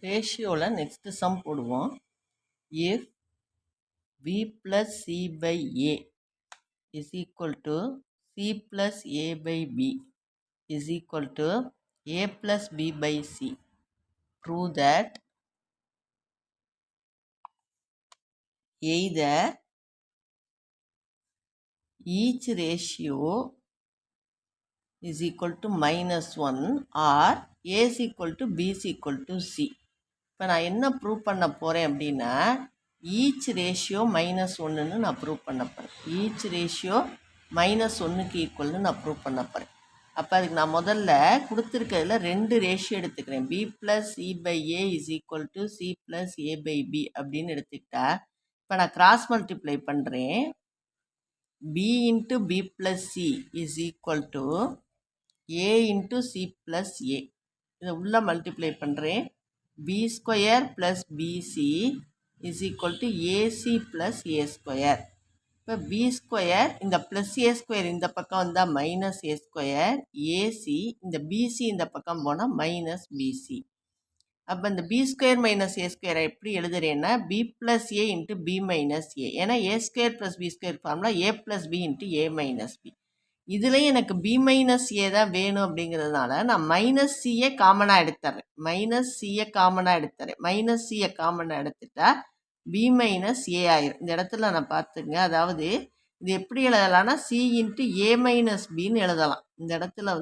ரேஷியோவில் next sum போடுவோம். If v plus c by a is equal to c plus a by b is equal to a plus b by c. Prove that either each ratio is equal to -1 or a is equal to b is equal to c. இப்போ நான் என்ன prove பண்ண போகிறேன் அப்படின்னா each ratio -1ன்னு நான் prove பண்ண போகிறேன். Each ratio -1க்கு ஈக்குவல்னு நான் ப்ரூவ் பண்ண போகிறேன். அப்போ அதுக்கு நான் முதல்ல கொடுத்துருக்கிறதுல 2 ரேஷியோ எடுத்துக்கிறேன். b + c by a is equal to c + a by b அப்படின்னு எடுத்துக்கிட்டா இப்போ நான் கிராஸ் மல்டிப்ளை பண்ணுறேன். b into b plus c is equal to a into c plus a. இதை உள்ள மல்டிப்ளை பண்ணுறேன். b square plus bc is equal to ac plus a square. இப்போ b square இந்த plus a square இந்த பக்கம் வந்தால் minus a square, ac இந்த bc இந்த பக்கம் போனால் minus bc. அப்போ இந்த b square minus a square எப்படி எழுதுறேன்னா b plus a into b minus a. ஏன்னா a square plus b square formula a plus b into a minus b. இதுலேயும் எனக்கு b மைனஸ் ஏ தான் வேணும் அப்படிங்கிறதுனால நான் மைனஸ் சியை காமனாக எடுத்துறேன். மைனஸ் சியை காமனாக எடுத்துட்டா b மைனஸ் ஏ ஆயிரும். இந்த இடத்துல நான் பார்த்துங்க, அதாவது இது எப்படி எழுதலாம்னா சி இன்ட்டு ஏ மைனஸ் பின்னு எழுதலாம். இந்த இடத்துல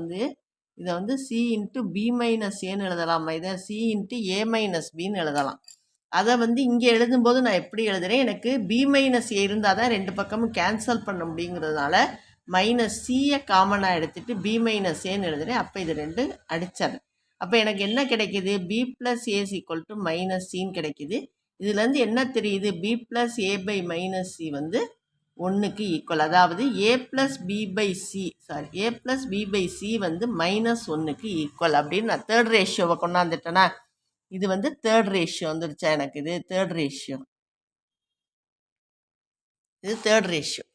இதை சி இன்ட்டு பி மைனஸ் ஏன்னு எழுதலாமா, இதை சி இன்ட்டு ஏ மைனஸ் பின்னு எழுதலாம். அதை இங்கே எழுதும்போது நான் எப்படி எழுதுறேன், எனக்கு b மைனஸ் ஏ இருந்தால் தான் 2 பக்கமும் கேன்சல் பண்ண முடியுங்கிறதுனால மைனஸ் சியை காமனாக எடுத்துகிட்டு b மைனஸ் ஏன்னு எழுதுறேன். அப்போ இது 2 அடிச்சிடுறேன். அப்போ எனக்கு என்ன கிடைக்கிது, b plus A equal to minus சின்னு கிடைக்கிது. இதுலேருந்து என்ன தெரியுது, b plus A by minus C 1க்கு ஈக்குவல். அதாவது a plus B by C A plus B by C -1க்கு ஈக்குவல் அப்படின்னு நான் தேர்ட் ரேஷியோவை கொண்டாந்துட்டேன்னா இது தேர்ட் ரேஷியோ வந்துருச்சா எனக்கு. இது தேர்ட் ரேஷியோ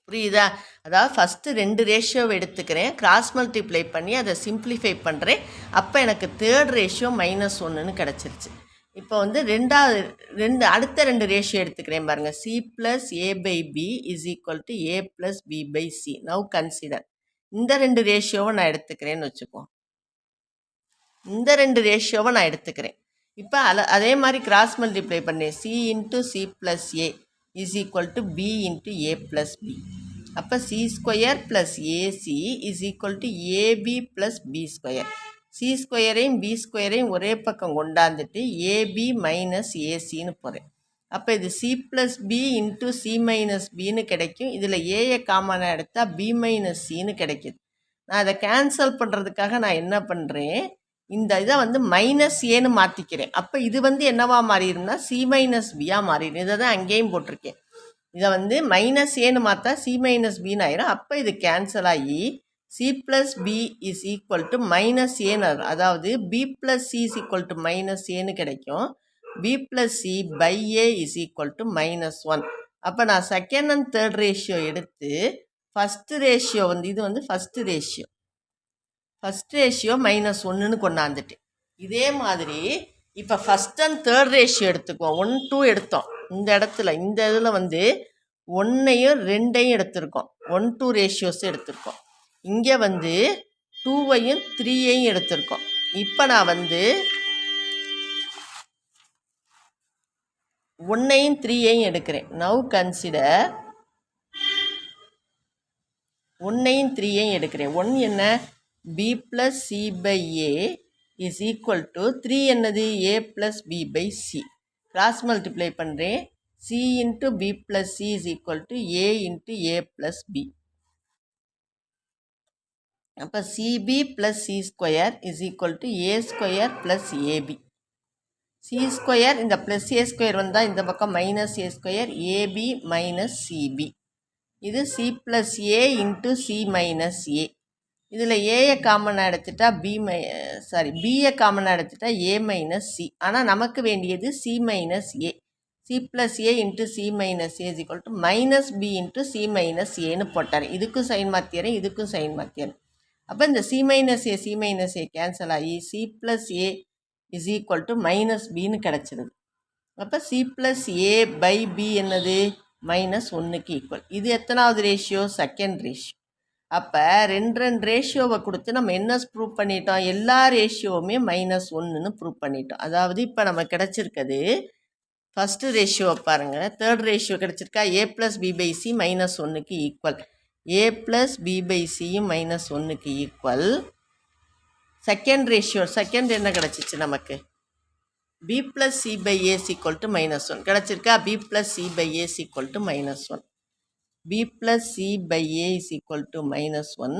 புரியுதா. அதாவது ஃபஸ்ட்டு 2 ரேஷியோவை எடுத்துக்கிறேன், கிராஸ் மல்டிப்ளை பண்ணி அதை சிம்பிளிஃபை பண்ணுறேன். அப்போ எனக்கு தேர்ட் ரேஷியோ -1ன்னு கிடச்சிருச்சு. இப்போ அடுத்த 2 ரேஷியோ எடுத்துக்கிறேன் பாருங்கள். C plus A by B is equal to A plus B by C. Now consider இந்த 2 ரேஷியோவை நான் எடுத்துக்கிறேன்னு வச்சுப்போம். இந்த 2 ரேஷியோவை நான் எடுத்துக்கிறேன். இப்போ அதே மாதிரி கிராஸ் மல்டிப்ளை பண்ணேன். C into C plus A is equal to b into a plus b. அப்போ c square plus ac is equal to ab plus b square. c ஸ்கொயரையும் b ஸ்கொயரையும் ஒரே பக்கம் கொண்டாந்துட்டு ab minus acன்னு போகிறேன். அப்போ இது c plus b into c minus bன்னு கிடைக்கும். இதில் ஏயை காமனாக எடுத்தால் b minus cன்னு கிடைக்கிது. நான் அதை கேன்சல் பண்ணுறதுக்காக நான் என்ன பண்ணுறேன், இந்த இதை மைனஸ் ஏன்னு மாற்றிக்கிறேன். அப்போ இது என்னவா மாறிடும்னா சி மைனஸ் பியாக மாறிடும். இதை தான் அங்கேயும் போட்டிருக்கேன். இதை மைனஸ் ஏன்னு மாற்றா சி மைனஸ் பின்னு ஆயிரும். அப்போ இது கேன்சல் ஆகி C plus B is equal to minus ஏன்னு, அதாவது B plus C is equal to minus ஏன்னு கிடைக்கும். B plus C by A is equal to -1. அப்போ நான் செகண்ட் அண்ட் தேர்ட் ரேஷியோ எடுத்து ஃபஸ்ட்டு ரேஷியோ இது ஃபஸ்ட்டு ரேஷியோ -1ன்னு கொண்டாந்துட்டு இதே மாதிரி இப்போ ஃபஸ்ட் அண்ட் தேர்ட் ரேஷியோ எடுத்துக்குவோம். 1 2 எடுத்தோம். இந்த இதில் 1ஐயும் 2ஐயும் எடுத்திருக்கோம். 1 2 ரேஷியோஸ் எடுத்திருக்கோம். இங்கே 2ஐயும் 3ஐயும் எடுத்திருக்கோம். இப்போ நான் 1ஐயும் 3ஐயும் எடுக்கிறேன். நவ் கன்சிடர் 1ஐயும் 3ஐயும் எடுக்கிறேன். 1 என்ன, b plus c by a is equal to 3 என்னது a plus b by c. Cross multiply பண்ணுறேன். c into b plus c is equal to a into a plus b. அப்போ cb plus c square is equal to a square plus ab. c square இந்த plus a square வந்தால் இந்த பக்கம் minus a square, ab minus cb. இது c plus a into c minus a. இதில் ஏயை காமனாக எடுத்துட்டா பியை காமனாக எடுத்துட்டா ஏ மைனஸ் சி. ஆனால் நமக்கு வேண்டியது C minus A. C plus A into C minus A equal to minus B into C minus ஏன்னு போட்டார். இதுக்கும் சைன் மாற்றிடுறேன், இதுக்கும் சைன் மாற்றிடுறேன். அப்போ இந்த சி மைனஸ் ஏ கேன்சல் ஆகி C plus A is equal to minus பின்னு கிடச்சிருது. அப்போ C plus A by B என்னது மைனஸ் ஒன்றுக்கு ஈக்குவல். இது எத்தனாவது ரேஷியோ செகண்ட் ரேஷியோ. அப்போ ரெண்டு ரேஷியோவை கொடுத்து நம்ம என்ன ப்ரூவ் பண்ணிட்டோம், எல்லா ரேஷியோவுமே மைனஸ் ஒன்றுன்னு ப்ரூவ் பண்ணிட்டோம். அதாவது இப்போ நம்ம கிடச்சிருக்குது ஃபஸ்ட்டு ரேஷியோவை பாருங்கள், தேர்ட் ரேஷியோ கிடச்சிருக்கா A plus B by C minus ஒன்றுக்கு equal. A plus B by சியும் மைனஸ் ஒன்றுக்கு ஈக்குவல். செகண்ட் ரேஷியோ செகண்ட் என்ன கிடச்சிச்சு நமக்கு B plus C by A equal to minus one கிடச்சிருக்கா. B plus C by A equal to minus one. B plus C by A equal to minus one.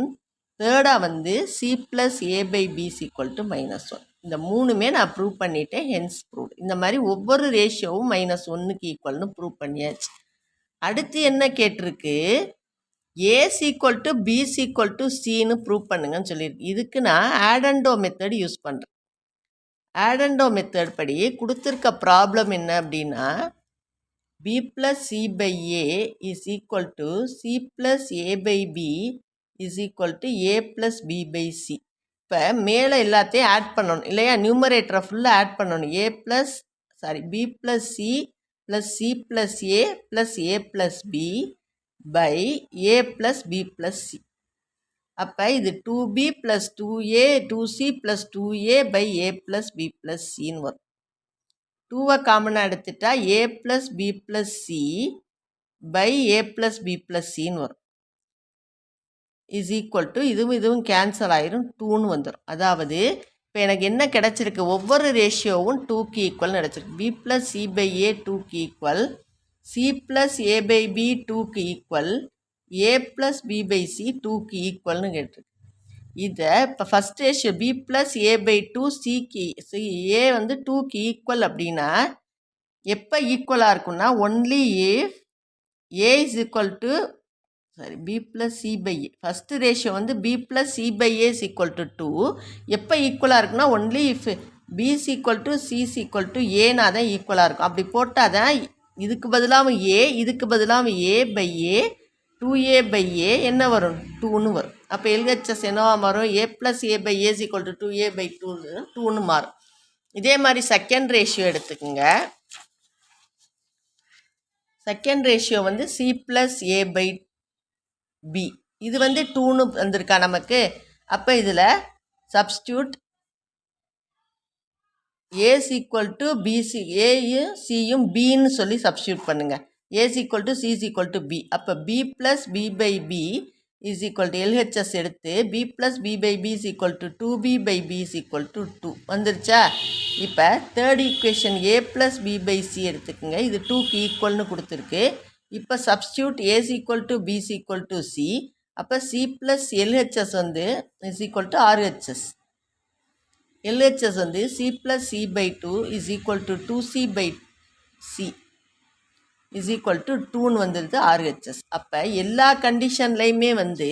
தேர்டாக வந்து C plus A by B equal to minus one. இந்த மூணுமே நான் prove பண்ணிட்டேன், hence prove. இந்த மாதிரி ஒவ்வொரு ரேஷியோவும் மைனஸ் ஒன்றுக்கு ஈக்குவல்னு ப்ரூவ் பண்ணியாச்சு. அடுத்து என்ன கேட்டிருக்கு, A equal to B equal to சின்னு ப்ரூவ் பண்ணுங்கன்னு சொல்லியிருக்கு. இதுக்கு நான் add and do method use பண்ணுறேன். ஆட் அண்ட் டோ மெத்தட் படி கொடுத்துருக்க ப்ராப்ளம் என்ன அப்படின்னா, B plus C by A is equal to C plus A by B is equal to A plus B by C. இப்போ மேலே எல்லாத்தையும் add பண்ணணும் இல்லையா, நியூமரேட்டரை ஃபுல்லாக ஆட் பண்ணணும். A plus B plus C plus C plus A plus A plus B by A plus B plus C. அப்போ இது 2b plus 2a 2c plus 2a by A plus B plus சின்னு வரும். 2வை காமனாக எடுத்துட்டா A plus B plus C by A plus B plus சின்னு வரும். Is equal to இதுவும் கேன்சல் ஆயிரும், 2ன்னு வந்துடும். அதாவது இப்போ எனக்கு என்ன கிடச்சிருக்கு, ஒவ்வொரு ரேஷியோவும் 2க்கு ஈக்குவல்னு கிடச்சிருக்கு. B plus C by A 2க்கு equal, C plus A by B 2க்கு equal, A plus B by C 2க்கு ஈக்குவல்னு கேட்டிருக்கு. இதை இப்போ first ratio B plus A by 2 சிக்கு ஏ வந்து 2க்கு ஈக்குவல் அப்படின்னா எப்போ ஈக்குவலாக இருக்குன்னா only if A is equal to B plus C by A. First ratio வந்து B plus C by A is equal to 2. எப்போ ஈக்குவலாக இருக்குன்னா only if B is equal to C is equal to ஏன்னா தான் ஈக்குவலாக இருக்கும். அப்படி போட்டால் தான் இதுக்கு பதிலாக ஏ, இதுக்கு பதிலாக ஏ பை ஏ 2a பை ஏ என்ன வரும் 2ன்னு வரும். அப்போ எல்ஹெச்எஸ் என்னவா மாறும், A plus A by A equal to 2a by 2ன்னு மாறும். இதே மாதிரி செகண்ட் ரேஷியோ எடுத்துக்கோங்க. செகண்ட் ரேஷியோ வந்து C plus A by B, இது வந்து 2ன்னு வந்திருக்கா நமக்கு. அப்போ இதில் substitute A equal to BC, ஏயும் சியும் பின்னு சொல்லி சப்ஸ்டியூட் பண்ணுங்கள். A is equal to C is equal to B. அப்போ B plus B by B is equal to LHS எடுத்து B plus B by B is equal to 2B by B is equal to 2 வந்துருச்சா. இப்போ third equation A plus B by C எடுத்துக்குங்க. இது 2க்கு ஈக்குவல்னு கொடுத்துருக்கு. இப்போ substitute A is equal to B is equal to C. அப்போ C plus LHS வந்து is equal to RHS. LHS வந்து C plus C by 2 is equal to 2C by C is equal to 2ன்னு வந்துடுது RHS. அப்போ எல்லா கண்டிஷன்லையுமே வந்து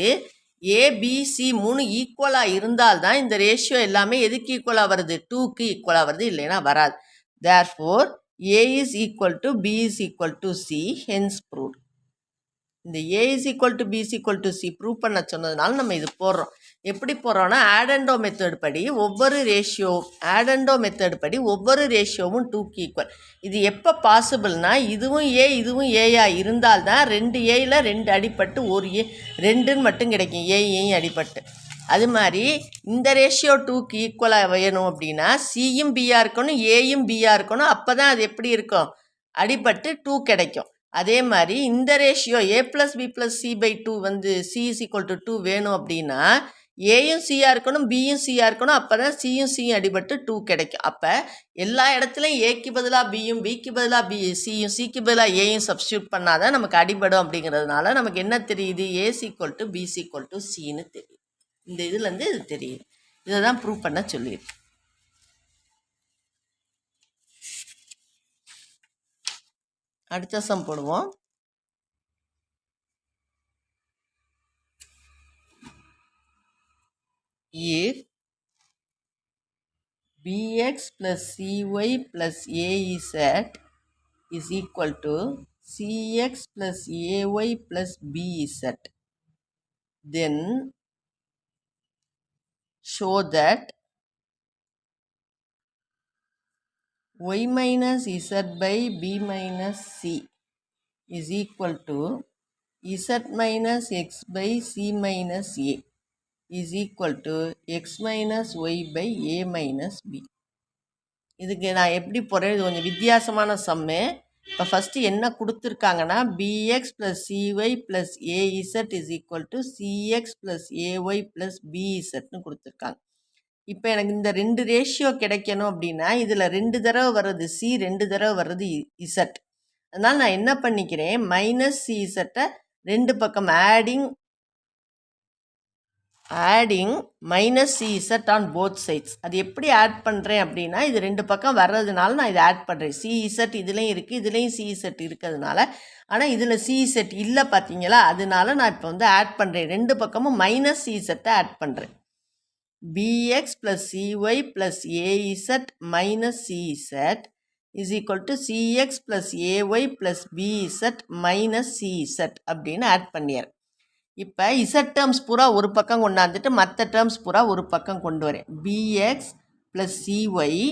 ABC 3 ஈக்குவலாக இருந்தால்தான் இந்த ரேஷியோ எல்லாமே எதுக்கு ஈக்குவலாக வருது, 2க்கு ஈக்குவலாக வருது, இல்லைன்னா வராது. Therefore A is equal to B is equal to C, hence proved. இந்த A is equal to B is equal to C prove பண்ண சொன்னதுனால நம்ம இது போடுறோம். எப்படி போடுறோன்னா ஆட் அண்ட் டோ மெத்தட் படி ஒவ்வொரு ரேஷியோவும் 2க்கு ஈக்குவல். இது எப்போ பாசிபிள்னா இதுவும் ஏ இதுவும் ஏயா இருந்தால்தான் 2 ஏயில் 2 அடிப்பட்டு ஒரு ஏ 2ன்னு மட்டும் கிடைக்கும், ஏயும் அடிப்பட்டு. அது மாதிரி இந்த ரேஷியோ 2க்கு ஈக்குவலாக வேணும் அப்படின்னா சியும் பியாக இருக்கணும், ஏயும் பியாக இருக்கணும். அப்போ தான் அது எப்படி இருக்கும், அடிப்பட்டு 2 கிடைக்கும். அதே மாதிரி இந்த ratio A plus B plus C by 2 வந்து சி இஸ் ஈக்குவல் டு 2 வேணும் அப்படின்னா ஏயும் சியாக இருக்கணும், பியும் சியாக இருக்கணும். அப்போ தான் சியும் அடிபட்டு 2 கிடைக்கும். அப்போ எல்லா இடத்துலையும் ஏக்கு பதிலாக பியும், பிக்கு பதிலாக சியும், சிக்கு பதிலாக ஏயும் சப்ஸ்டியூட் பண்ணால் தான் நமக்கு அடிபடும். அப்படிங்கிறதுனால நமக்கு என்ன தெரியுது, A equal to B equal to சின்னு தெரியுது. இந்த இதுலேருந்து இது தெரியுது. இதை தான் ப்ரூவ் பண்ண சொல்லியிருக்கு. அடுத்த சம் போடுவோம். If bx plus cy plus az is equal to cx plus ay plus bz, then show that Y minus Z by B minus C is equal to Z minus X by C minus A is equal to X minus Y by A minus B. இதுக்கு நான் எப்படி போடுறேன், இது கொஞ்சம் வித்தியாசமான சம்மு. இப்போ first என்ன கொடுத்துருக்காங்கன்னா BX plus CY plus AZ is equal to CX plus AY plus பிஇசட்னு கொடுத்துருக்காங்க. இப்போ எனக்கு இந்த ரெண்டு ரேஷியோ கிடைக்கணும் அப்படின்னா இதில் 2 தடவை வர்றது சி, 2 தடவை வர்றது இசட். அதனால் நான் என்ன பண்ணிக்கிறேன், மைனஸ் சி இசட்டை 2 பக்கம் adding minus C Z on both sides. அது எப்படி ஆட் பண்ணுறேன் அப்படின்னா இது 2 பக்கம் வர்றதுனால நான் இதை ஆட் பண்ணுறேன். சி இசட் இதுலேயும் இருக்குது, இதுலேயும் சி இசட் இருக்கிறதுனால. ஆனால் இதில் சி இசட் இல்லை பார்த்தீங்களா, அதனால நான் இப்போ வந்து ஆட் பண்ணுறேன். 2 பக்கமும் மைனஸ் சி இசட்டை ஆட் பண்ணுறேன். BX plus CY plus AZ minus CZ is equal to CX plus AY plus பிஇசட் minus CZ அப்படின்னு ஆட் பண்ணிடுறேன். இப்போ இசட் டேர்ம்ஸ் பூரா ஒரு பக்கம் கொண்டாந்துட்டு மற்ற டேர்ம்ஸ் பூரா ஒரு பக்கம் கொண்டு வரேன். பிஎக்ஸ் ப்ளஸ் சிஒய்,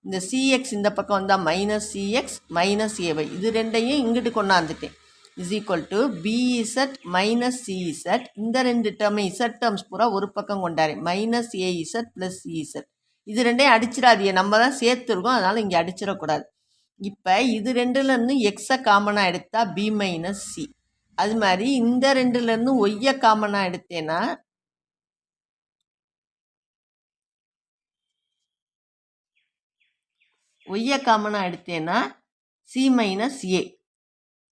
இந்த சிஎக்ஸ் இந்த பக்கம் வந்தால் மைனஸ் சிஎக்ஸ் மைனஸ் ஏஒய், இது ரெண்டையும் இங்கிட்டு கொண்டாந்துட்டேன். Is equal to BZ minus CZ, இந்த 2 டேர்மை இசட் டேர்ம்ஸ் பூரா ஒரு பக்கம் கொண்டாரேன். மைனஸ் ஏஇசட் ப்ளஸ் சிஇசட், இது ரெண்டையும் அடிச்சிடாதீங்க, நம்ம தான் சேர்த்துருக்கோம் அதனால் இங்கே அடிச்சிடக்கூடாது. இப்போ இது 2லேருந்து எக்ஸை காமனாக எடுத்தால் பி மைனஸ் சி. அது மாதிரி இந்த 2லேருந்து ஒய்யை காமனாக எடுத்தேன்னா சி மைனஸ் ஏ.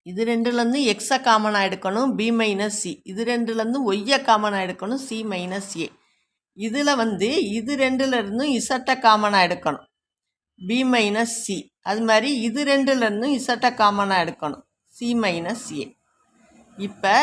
இது 2லேருந்து எக்ஸை காமனாக எடுக்கணும் பி மைனஸ் சி. இது 2லேருந்து ஒய்யை காமனாக எடுக்கணும் சி மைனஸ் ஏ. இதில் வந்து இது 2லேருந்தும் இசட்டை காமனாக எடுக்கணும் பி மைனஸ் சி. அது மாதிரி இது 2லேருந்தும் இசட்டை காமனாக எடுக்கணும் சி மைனஸ் ஏ. இப்போ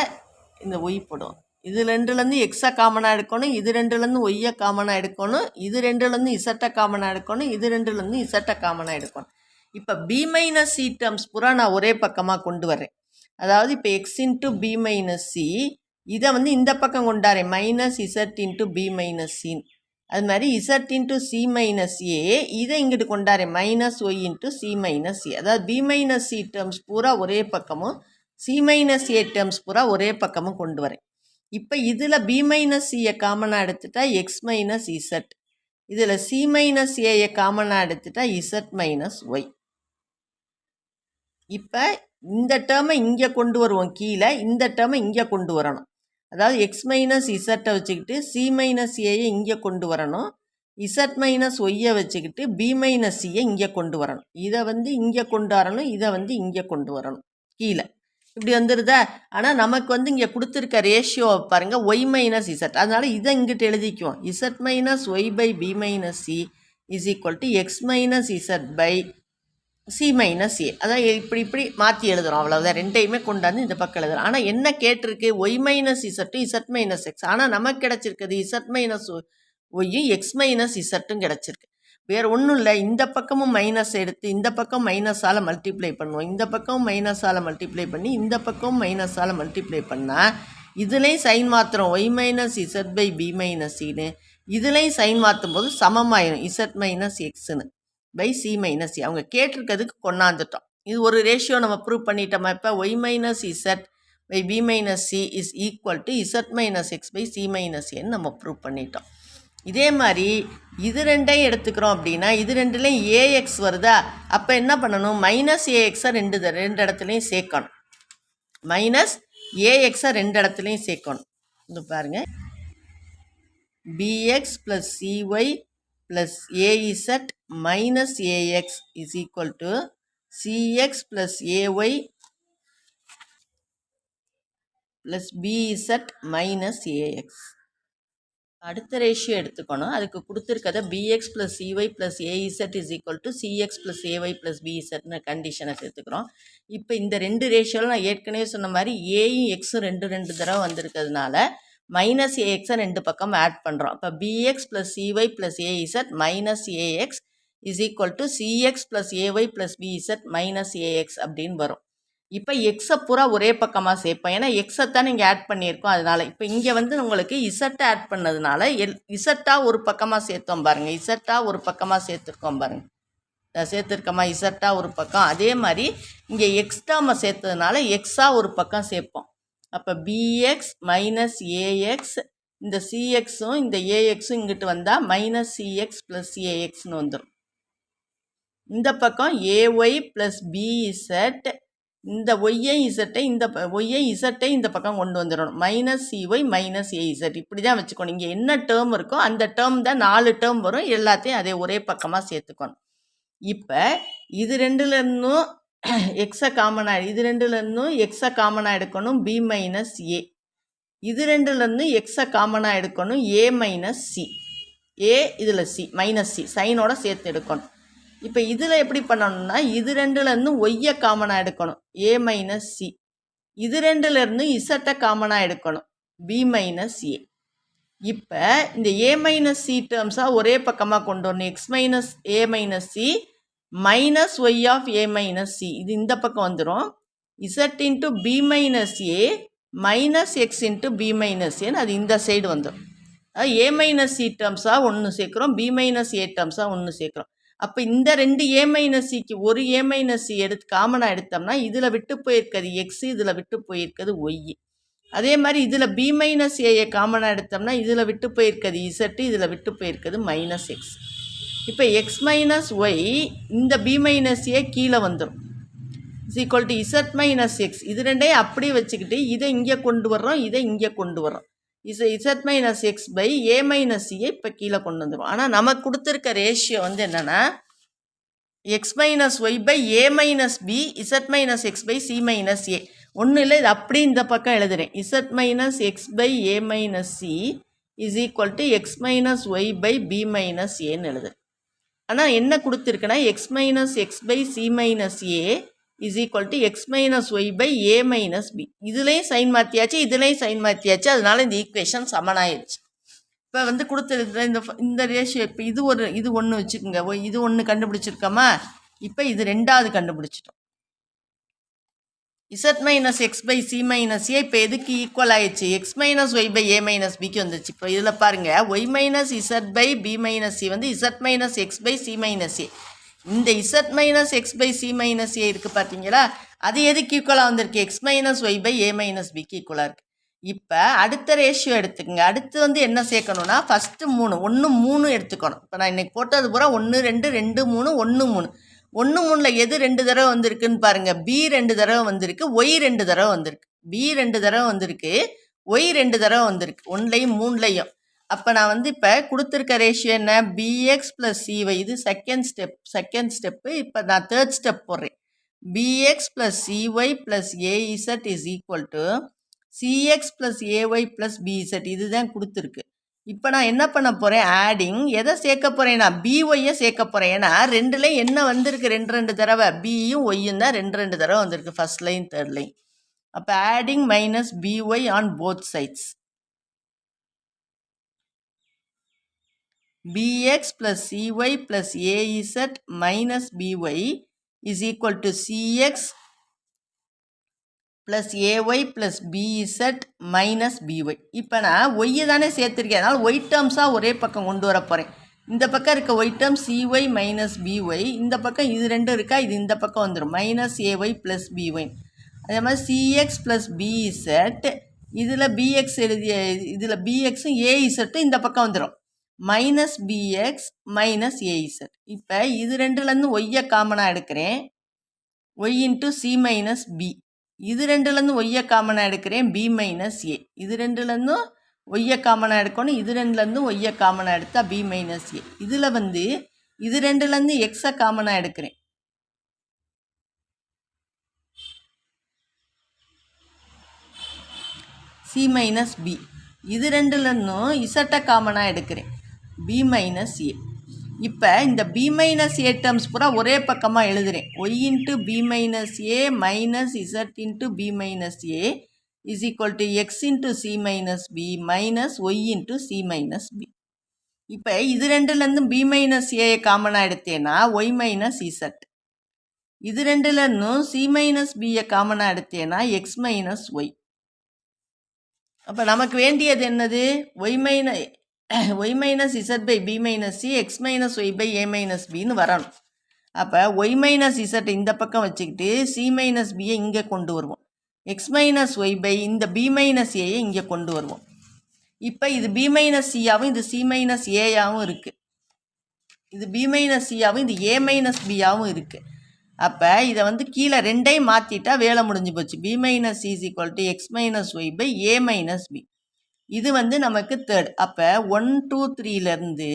இந்த ஒய் போடும். இது 2லேருந்து எக்ஸை காமனாக எடுக்கணும், இது 2லேருந்து ஒய்யை காமனாக எடுக்கணும், இது 2லேருந்து இசட்டை காமனாக எடுக்கணும், இது 2லேருந்து இசட்டை காமனாக எடுக்கணும். இப்போ பி மைனஸ் சி டேர்ம்ஸ் பூரா நான் ஒரே பக்கமாக கொண்டு வரேன். அதாவது இப்போ X into B minus C, இதை வந்து இந்த பக்கம் கொண்டாரேன் minus Z into B minus சின். அது மாதிரி Z into C minus A, இதை இங்கிட்டு கொண்டாரேன் minus Y into C minus A. அதாவது பி மைனஸ் சி டேர்ம்ஸ் பூரா ஒரே பக்கமும் சி மைனஸ் ஏ டேர்ம்ஸ் பூரா ஒரே பக்கமும் கொண்டு வரேன். இப்போ இதில் பி மைனஸ் சியை காமனாக எடுத்துட்டா எக்ஸ் மைனஸ் இசட், இதில் சி மைனஸ் ஏயை காமனாக எடுத்துட்டா இசட் மைனஸ் ஒய். இப்போ இந்த டேர்மை இங்கே கொண்டு வருவோம், கீழே இந்த டேர்மை இங்கே கொண்டு வரணும். அதாவது எக்ஸ் மைனஸ் இசட்டை வச்சுக்கிட்டு சி மைனஸ் ஏயை இங்கே கொண்டு வரணும், இசட் மைனஸ் ஒய்யை வச்சுக்கிட்டு பி மைனஸ் சியை இங்கே கொண்டு வரணும். இதை வந்து இங்கே கொண்டு வரணும், இதை வந்து இங்கே கொண்டு வரணும் கீழே. இப்படி வந்துடுதா. ஆனால் நமக்கு வந்து இங்கே கொடுத்துருக்க ரேஷியோ பாருங்கள் ஒய் மைனஸ் இசட், அதனால் இதை இங்கிட்டு எழுதிக்குவோம். Z minus Y by B minus C is equal to X minus Z by C minus A. அதான் இப்படி மாற்றி எழுதுகிறோம், அவ்வளோதான். ரெண்டையுமே கொண்டாந்து இந்த பக்கம் எழுதுகிறோம். ஆனால் என்ன கேட்டிருக்கு, Y minus Z Z minus X. ஆனால் நமக்கு கிடச்சிருக்குது இசட் மைனஸ் ஒய்யும் எக்ஸ் மைனஸ் இசட்டும் கிடச்சிருக்கு. வேறு ஒன்றும் இல்லை, இந்த பக்கமும் மைனஸ் எடுத்து இந்த பக்கம் மைனஸால் மல்டிப்ளை பண்ணுவோம், இந்த பக்கம் மைனஸால் மல்டிப்ளை பண்ணி இந்த பக்கம் மைனஸால் மல்டிப்ளை பண்ணால் இதுலேயும் சைன் மாற்றுறோம் Y minus Z by B minus சின்னு. இதுலேயும் சைன் மாற்றும் போது சமமாயிடும் இசட் மைனஸ் எக்ஸுன்னு பை சி மைனஸ் சி. அவங்க கேட்டிருக்கிறதுக்கு கொண்டாந்துட்டோம். இது ஒரு ரேஷியோ நம்ம ப்ரூவ் பண்ணிட்டோமா. இப்போ Y minus Z by B minus C is equal to Z minus X by C minus ஏன்னு நம்ம ப்ரூவ் பண்ணிட்டோம். இதே மாதிரி இது ரெண்டையும் எடுத்துக்கிறோம் அப்படின்னா இது ரெண்டுலேயும் ஏஎக்ஸ் வருதா, அப்போ என்ன பண்ணணும், மைனஸ் ஏஎக்ஸை ரெண்டு இடத்துலையும் சேர்க்கணும். மைனஸ் ஏஎக்ஸை 2 இடத்துலையும் சேர்க்கணும். இது பாருங்கள், BX plus CY plus AZ minus AX is equal to CX plus AY plus பிஇசட் minus AX. அடுத்த ரேஷியோ எடுத்துக்கணும். அதுக்கு கொடுத்துருக்கதை BX plus CY plus AZ is equal to CX plus AY plus பிஇசட்னு கண்டிஷனை சேர்த்துக்கிறோம். இப்போ இந்த 2 ரேஷியோவில் நான் ஏற்கனவே சொன்ன மாதிரி ஏயும் எக்ஸும் 2 தடவை வந்திருக்கிறதுனால மைனஸ் ஏஎக்ஸை 2 பக்கம் ஆட் பண்ணுறோம். இப்போ BX plus CY plus AZ minus AX is equal to CX plus AY plus பிஇசட் minus AX அப்படின்னு வரும். இப்போ எக்ஸை பூரா ஒரே பக்கமாக சேர்ப்போம், ஏன்னா எக்ஸை தான் நீங்கள் ஆட் பண்ணியிருக்கோம். அதனால் இப்போ இங்கே வந்து உங்களுக்கு இசட்டை ஆட் பண்ணதுனால இசட்டாக ஒரு பக்கமாக சேர்த்தோம் பாருங்கள், இசட்டாக ஒரு பக்கமாக சேர்த்துருக்கோம் பாருங்கள். சேர்த்துருக்கோமா இசட்டாக ஒரு பக்கம். அதே மாதிரி இங்கே எக்ஸ் டேர்மை சேர்த்ததுனால எக்ஸாக ஒரு பக்கம் சேர்ப்போம். அப்போ பிஎக்ஸ் மைனஸ் ஏஎக்ஸ், இந்த சிஎக்ஸும் இந்த ஏஎக்ஸும் இங்கிட்டு வந்தால் மைனஸ் சிஎக்ஸ் ப்ளஸ் ஏஎக்ஸ்னு வந்துடும். இந்த பக்கம் ஏஒய் ப்ளஸ் பிஇசட், இந்த ஒய்யை இசட்டை இந்த ஒய்யை இசட்டை இந்த பக்கம் கொண்டு வந்துடணும். மைனஸ் சிஒய் மைனஸ் ஏஇசட் இப்படி தான் வச்சுக்கணும். இங்கே என்ன டேர்ம் இருக்கோ அந்த டேர்ம் தான் 4 டேர்ம் வரும். எல்லாத்தையும் அதே ஒரே பக்கமாக சேர்த்துக்கணும். இப்போ இது ரெண்டுலேருந்தும் எக்ஸை காமனாக, இது ரெண்டுலேருந்தும் எக்ஸை காமனாக எடுக்கணும் பி மைனஸ் ஏ, இது ரெண்டுலேருந்தும் எக்ஸை காமனாக எடுக்கணும் ஏ மைனஸ் சி, ஏ இதில் சி மைனஸ் சி சைனோட சேர்த்து எடுக்கணும். இப்போ இதில் எப்படி பண்ணணும்னா இது ரெண்டுலேருந்தும் ஒய்யை காமனாக எடுக்கணும் ஏ மைனஸ் சி, இது ரெண்டுலேருந்து இசட்டை காமனாக எடுக்கணும் பி மைனஸ் ஏ. இப்போ இந்த ஏ மைனஸ் சி டேர்ம்ஸாக ஒரே பக்கமாக கொண்டு வரணும். X minus A minus C minus Y of A minus C, இது இந்த பக்கம் வந்துடும். Z into B minus A minus X into B minus ஏன்னு அது இந்த சைடு வந்துடும். ஏ மைனஸ் சி டேர்ம்ஸாக ஒன்று சேர்க்குறோம், பி மைனஸ் ஏ டேர்ம்ஸாக ஒன்று சேர்க்குறோம். அப்போ இந்த ரெண்டு ஏ மைனஸ் சிக்கு ஒரு ஏ மைனஸ் சி எடுத்து காமனாக எடுத்தோம்னா இதில் விட்டு போயிருக்கிறது எக்ஸு, இதில் விட்டு போயிருக்கிறது ஒய். அதே மாதிரி இதில் பி மைனஸ் ஏயை காமனாக எடுத்தோம்னா இதில் விட்டு போயிருக்கிறது இசட்டு, இதில் விட்டு போயிருக்கிறது மைனஸ் எக்ஸ். இப்போ எக்ஸ் மைனஸ் ஒய் இந்த பி மைனஸ் ஏ கீழே வந்துடும். Is equal to Z minus X. இது ரெண்டையும் அப்படியே வச்சுக்கிட்டு இதை இங்கே கொண்டு வர்றோம், இதை இங்கே கொண்டு வர்றோம். Z minus X by A minus சியை இப்போ கீழே கொண்டு வந்துடும். ஆனால் நமக்கு கொடுத்துருக்க ரேஷியோ வந்து என்னென்னா X minus Y by A minus B Z minus X by C minus A. ஒன்றும் இல்லை, இது அப்படி இந்த பக்கம் எழுதுகிறேன். Z minus X by A minus C is equal to X minus Y by B minus ஏன்னு எழுதுறேன். ஆனால் என்ன கொடுத்துருக்குன்னா X minus X by C minus A is equal to X minus Y by A minus B. இதுலேயும் sign மாற்றியாச்சு, இதுலேயும் sign மாற்றியாச்சு, அதனால இந்த ஈக்குவேஷன் சமனாயிடுச்சு. இப்போ வந்து கொடுத்துருக்குற இந்த ரேஷியோ இப்போ இது ஒன்று வச்சுக்கோங்க, இது ஒன்று கண்டுபிடிச்சிருக்கோமா. இப்போ இது ரெண்டாவது கண்டுபிடிச்சிட்டோம். Z minus X by C minus A இப்போ எதுக்கு ஈக்குவல் ஆயிடுச்சு, X minus Y by A minus பிக்கு வந்துச்சு. இப்போ இதில் பாருங்கள் Y minus Z by B minus C வந்து Z minus X by C minus A. இந்த Z minus X by C minus A இருக்குது பார்த்தீங்களா, அது எதுக்கு ஈக்குவலாக வந்திருக்கு, X minus Y by A minus பிக்கு ஈக்குவலாக இருக்குது. இப்போ அடுத்த ரேஷியோ எடுத்துக்கோங்க. அடுத்து வந்து என்ன சேர்க்கணும்னா ஃபஸ்ட்டு 3 எடுத்துக்கணும். இப்போ நான் இன்றைக்கி போட்டது பூரா 1 2 2 3 1 3. 1 3ல் எது 2 தடவை வந்திருக்குன்னு பாருங்கள். பி 2 தடவை வந்திருக்கு, ஒய் 2 தடவை வந்திருக்கு. பி 2 தடவை வந்திருக்கு, ஒய் 2 தடவை வந்திருக்கு, 1லையும் 3லையும். அப்போ நான் வந்து இப்போ கொடுத்துருக்க ரேஷியோ என்ன, பிஎக்ஸ் ப்ளஸ் சிஒய். இது செகண்ட் ஸ்டெப்பு. இப்போ நான் தேர்ட் ஸ்டெப் போடுறேன். B x plus CY plus AZ is equal to CX plus AY plus b z. இதுதான் கொடுத்துருக்கு. இப்போ நான் என்ன பண்ண போகிறேன், ஆடிங் எதை சேர்க்க போகிறேன்னா பிஒய்யை சேர்க்க போகிறேன். ஏன்னா ரெண்டுலேயும் என்ன வந்திருக்கு, 2 தடவை பியும் ஒய்யும் தான் 2 தடவை வந்திருக்கு, ஃபர்ஸ்ட் லைன் தேர்ட் லைன். அப்போ adding minus b y on both sides. B x plus CY plus AZ minus b y is equal to CX plus AY plus பிஇசட் minus b y. இப்போ நான் ஒய்யை தானே சேர்த்துருக்கேன், அதனால் ஒய் டேர்ம்ஸாக ஒரே பக்கம் கொண்டு வர போகிறேன். இந்த பக்கம் இருக்க Y term CY minus BY, இந்த பக்கம் இது ரெண்டும் இருக்கா, இது இந்த பக்கம் வந்துடும் மைனஸ் ஏஒய் ப்ளஸ் பிஒய். அதே மாதிரி சிஎக்ஸ் ப்ளஸ் பிஇசட், இதில் பிஎக்ஸ் எழுதிய இதில் பிஎக்ஸும் ஏஇசட்டும் இந்த பக்கம் வந்துடும் மைனஸ் பிஎக்ஸ் மைனஸ் ஏஇசட். இப்போ இது ரெண்டுலேருந்து ஒய்யை காமனாக எடுக்கிறேன், Y into C minus B. இது ரெண்டுலேருந்து ஒய்யை காமனாக எடுக்கிறேன், பி மைனஸ் ஏ. இது ரெண்டுலேருந்தும் ஒய்யை காமனாக எடுக்கணும், இது ரெண்டுலேருந்தும் ஒய்யை காமனாக எடுத்தால் பி மைனஸ் ஏ. இதில் வந்து இது ரெண்டுலேருந்து எக்ஸை காமனாக எடுக்கிறேன், சி மைனஸ் பி. இது ரெண்டுலேருந்தும் இசட்டை காமனாக எடுக்கிறேன், பி மைனஸ் ஏ. இப்போ இந்த பி மைனஸ் ஏ டேர்ம்ஸ் பூரா ஒரே பக்கமாக எழுதுகிறேன். Y into B minus A minus Z into B minus A is equal to X into C minus B minus Y into C minus B. இப்போ இது ரெண்டுலேருந்து B minus ஏயை காமனாக எடுத்தேன்னா ஒய் மைனஸ் இசட். இது ரெண்டுலேருந்தும் சி மைனஸ் பியை காமனாக எடுத்தேன்னா X minus Y. அப்போ நமக்கு வேண்டியது என்னது, y minus Z by B minus c x minus Y by A minus பின்னு வரணும். அப்போ ஒய் மைனஸ் இசட் இந்த பக்கம் வச்சுக்கிட்டு சி மைனஸ் பியை இங்கே கொண்டு வருவோம். எக்ஸ் மைனஸ் ஒய் பை இந்த பி மைனஸ் ஏயை இங்கே கொண்டு வருவோம். இப்போ இது பி மைனஸ் சியாகவும் இது சி மைனஸ் ஏயாகவும் இருக்குது. இது பி மைனஸ் சியாகவும் இது ஏ மைனஸ் பியாகவும் இருக்குது. அப்போ இதை வந்து கீழே ரெண்டையும் மாற்றிட்டா வேலை முடிஞ்சு போச்சு. B minus C is equal to X minus Y by A minus B. இது வந்து நமக்கு தேர்ட். அப்போ 1 2 3லேருந்து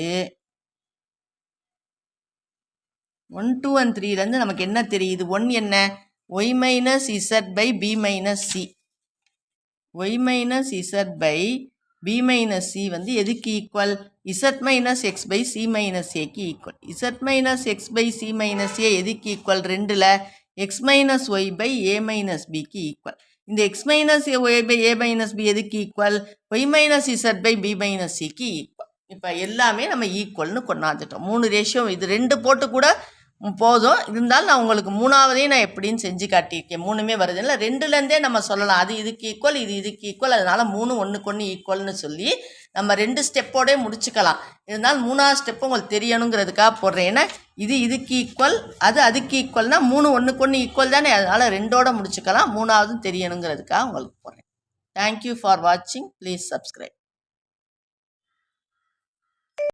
1 2 and 3லேருந்து நமக்கு என்ன தெரியுது? 1 என்ன? Y minus Z by B minus c. Y minus Z by B minus C வந்து எதுக்கு equal? Z minus X by C minus ஏக்கு equal. Z minus X by C minus a எதுக்கு equal? 2ல் x minus Y by A minus பிக்கு equal. இந்த x minus Y by A minus b எதுக்கு equal? Y minus Z by B minus சிக்கு equal. இப்போ எல்லாமே நம்ம ஈக்குவல்னு கொண்டாந்துட்டோம். 3 ratio இது 2 போட்டு கூட போதும். இருந்தாலும் நான் உங்களுக்கு 3ஆவதையும் நான் எப்படின்னு செஞ்சு காட்டியிருக்கேன். 3மே வருது இல்லை, 2லேருந்தே நம்ம சொல்லலாம். அது இதுக்கு ஈக்குவல், இது இதுக்கு ஈக்குவல், அதனால் 3 1க்கு 1 ஈக்குவல்னு சொல்லி நம்ம 2 ஸ்டெப்போடே முடிச்சுக்கலாம். இருந்தாலும் 3ஆவது ஸ்டெப்பு உங்களுக்கு தெரியணுங்கிறதுக்காக போடுறேன். ஏன்னா இது இதுக்கு ஈக்குவல், அது அதுக்கு ஈக்குவல்னால் 3 1க்கு 1 ஈக்குவல் தானே, அதனால் 2ஓட முடிச்சுக்கலாம். 3ஆவதும் தெரியணுங்கிறதுக்காக உங்களுக்கு போடுறேன். தேங்க்யூ ஃபார் வாட்சிங். Please subscribe.